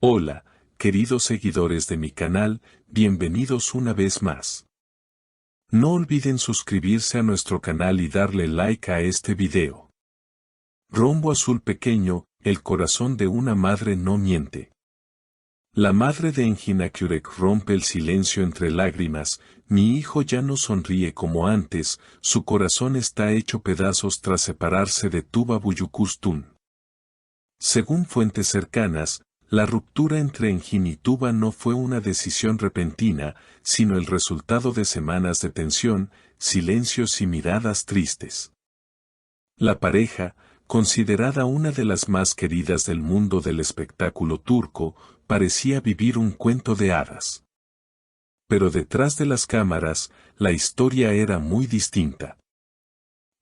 Hola, queridos seguidores de mi canal, bienvenidos una vez más. No olviden suscribirse a nuestro canal y darle like a este video. Rombo azul pequeño, el corazón de una madre no miente. La madre de Engin Akyurek rompe el silencio entre lágrimas. Mi hijo ya no sonríe como antes, su corazón está hecho pedazos tras separarse de Tuba Büyüküstün. Según fuentes cercanas, la ruptura entre Engin y Tuba no fue una decisión repentina, sino el resultado de semanas de tensión, silencios y miradas tristes. La pareja, considerada una de las más queridas del mundo del espectáculo turco, parecía vivir un cuento de hadas. Pero detrás de las cámaras, la historia era muy distinta.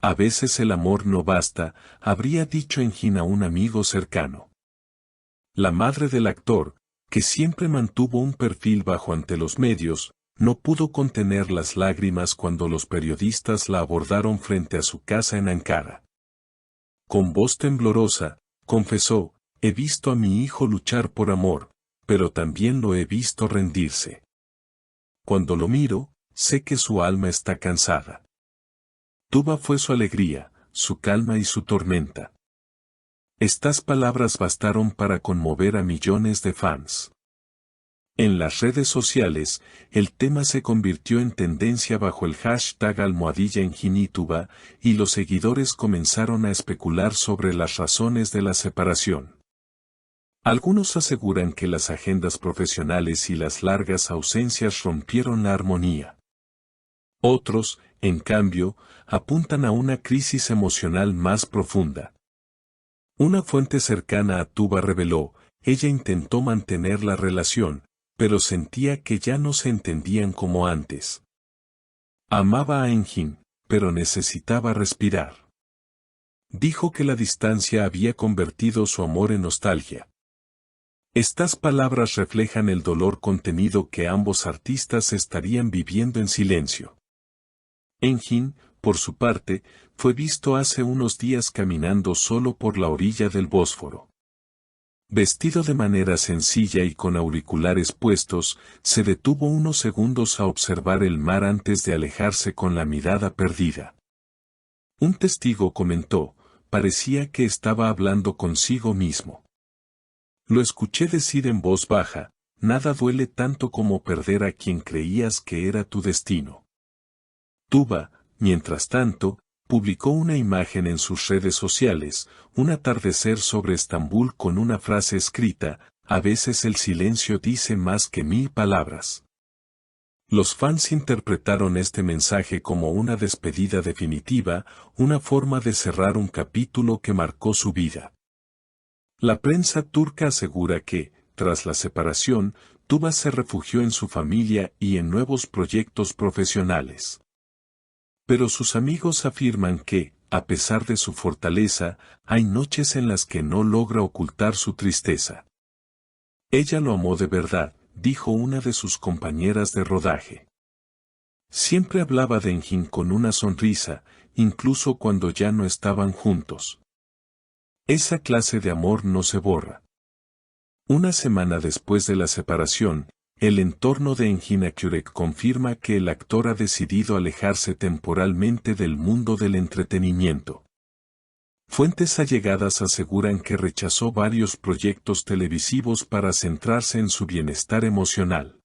A veces el amor no basta, habría dicho Engin a un amigo cercano. La madre del actor, que siempre mantuvo un perfil bajo ante los medios, no pudo contener las lágrimas cuando los periodistas la abordaron frente a su casa en Ankara. Con voz temblorosa, confesó: he visto a mi hijo luchar por amor, pero también lo he visto rendirse. Cuando lo miro, sé que su alma está cansada. Tuba fue su alegría, su calma y su tormenta. Estas palabras bastaron para conmover a millones de fans. En las redes sociales, el tema se convirtió en tendencia bajo el hashtag #EnginYtuba, y los seguidores comenzaron a especular sobre las razones de la separación. Algunos aseguran que las agendas profesionales y las largas ausencias rompieron la armonía. Otros, en cambio, apuntan a una crisis emocional más profunda. Una fuente cercana a Tuba reveló: ella intentó mantener la relación, pero sentía que ya no se entendían como antes. Amaba a Engin, pero necesitaba respirar. Dijo que la distancia había convertido su amor en nostalgia. Estas palabras reflejan el dolor contenido que ambos artistas estarían viviendo en silencio. Engin, por su parte, fue visto hace unos días caminando solo por la orilla del Bósforo. Vestido de manera sencilla y con auriculares puestos, se detuvo unos segundos a observar el mar antes de alejarse con la mirada perdida. Un testigo comentó: parecía que estaba hablando consigo mismo. Lo escuché decir en voz baja: nada duele tanto como perder a quien creías que era tu destino. Tuba, mientras tanto, publicó una imagen en sus redes sociales: un atardecer sobre Estambul con una frase escrita: a veces el silencio dice más que 1000 palabras. Los fans interpretaron este mensaje como una despedida definitiva, una forma de cerrar un capítulo que marcó su vida. La prensa turca asegura que, tras la separación, Tuba se refugió en su familia y en nuevos proyectos profesionales. Pero sus amigos afirman que, a pesar de su fortaleza, hay noches en las que no logra ocultar su tristeza. Ella lo amó de verdad, dijo una de sus compañeras de rodaje. Siempre hablaba de Engin con una sonrisa, incluso cuando ya no estaban juntos. Esa clase de amor no se borra. Una semana después de la separación, el entorno de Engin Akyurek confirma que el actor ha decidido alejarse temporalmente del mundo del entretenimiento. Fuentes allegadas aseguran que rechazó varios proyectos televisivos para centrarse en su bienestar emocional.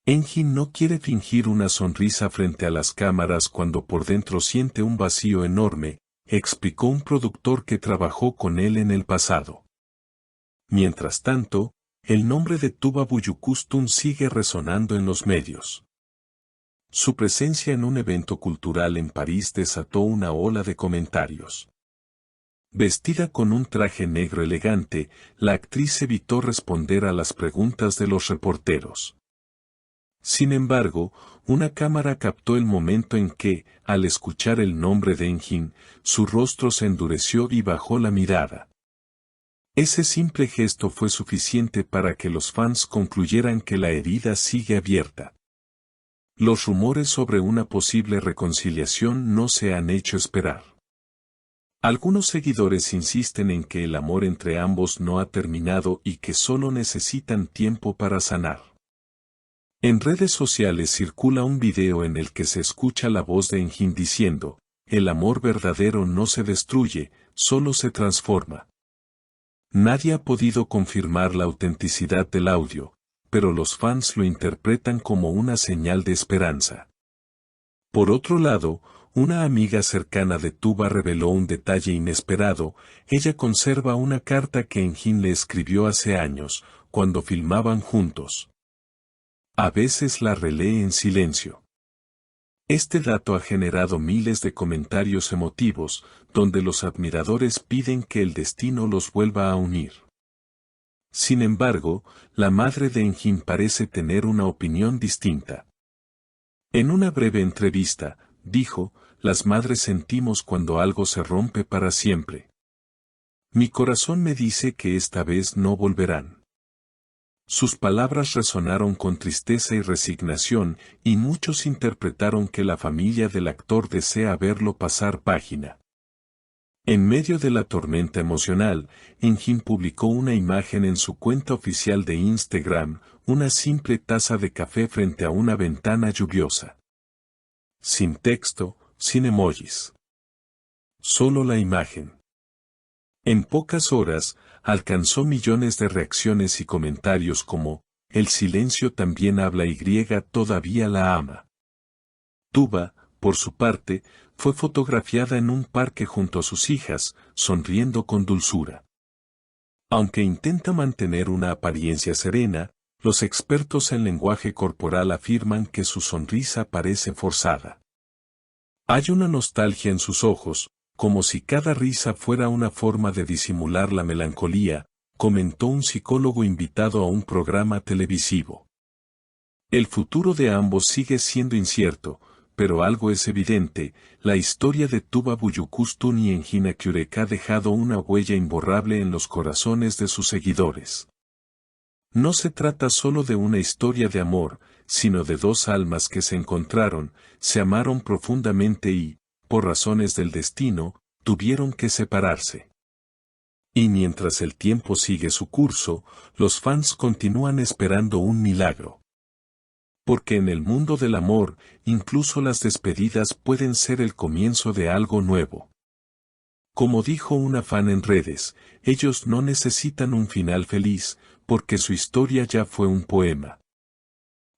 Engin no quiere fingir una sonrisa frente a las cámaras cuando por dentro siente un vacío enorme, explicó un productor que trabajó con él en el pasado. Mientras tanto, el nombre de Tuba Büyüküstün sigue resonando en los medios. Su presencia en un evento cultural en París desató una ola de comentarios. Vestida con un traje negro elegante, la actriz evitó responder a las preguntas de los reporteros. Sin embargo, una cámara captó el momento en que, al escuchar el nombre de Engin, su rostro se endureció y bajó la mirada. Ese simple gesto fue suficiente para que los fans concluyeran que la herida sigue abierta. Los rumores sobre una posible reconciliación no se han hecho esperar. Algunos seguidores insisten en que el amor entre ambos no ha terminado y que solo necesitan tiempo para sanar. En redes sociales circula un video en el que se escucha la voz de Enjin diciendo, el amor verdadero no se destruye, solo se transforma. Nadie ha podido confirmar la autenticidad del audio, pero los fans lo interpretan como una señal de esperanza. Por otro lado, una amiga cercana de Tuba reveló un detalle inesperado. Ella conserva una carta que Enjin le escribió hace años, cuando filmaban juntos. A veces la relee en silencio. Este dato ha generado miles de comentarios emotivos, donde los admiradores piden que el destino los vuelva a unir. Sin embargo, la madre de Enjin parece tener una opinión distinta. En una breve entrevista, dijo, las madres sentimos cuando algo se rompe para siempre. Mi corazón me dice que esta vez no volverán. Sus palabras resonaron con tristeza y resignación, y muchos interpretaron que la familia del actor desea verlo pasar página. En medio de la tormenta emocional, Enjin publicó una imagen en su cuenta oficial de Instagram, una simple taza de café frente a una ventana lluviosa. Sin texto, sin emojis. Solo la imagen. En pocas horas, alcanzó millones de reacciones y comentarios como, el silencio también habla y todavía la ama. Tuba, por su parte, fue fotografiada en un parque junto a sus hijas, sonriendo con dulzura. Aunque intenta mantener una apariencia serena, los expertos en lenguaje corporal afirman que su sonrisa parece forzada. Hay una nostalgia en sus ojos, como si cada risa fuera una forma de disimular la melancolía, comentó un psicólogo invitado a un programa televisivo. El futuro de ambos sigue siendo incierto, pero algo es evidente, la historia de Tuba Büyüküstün y Engin Akyürek ha dejado una huella imborrable en los corazones de sus seguidores. No se trata solo de una historia de amor, sino de dos almas que se encontraron, se amaron profundamente y, por razones del destino, tuvieron que separarse. Y mientras el tiempo sigue su curso, los fans continúan esperando un milagro. Porque en el mundo del amor, incluso las despedidas pueden ser el comienzo de algo nuevo. Como dijo una fan en redes, ellos no necesitan un final feliz, porque su historia ya fue un poema.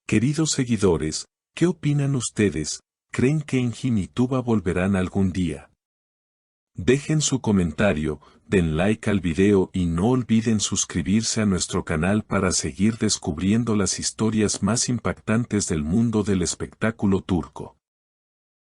Queridos seguidores, ¿qué opinan ustedes? ¿Creen que Enjin y Tuba volverán algún día? Dejen su comentario, den like al video y no olviden suscribirse a nuestro canal para seguir descubriendo las historias más impactantes del mundo del espectáculo turco.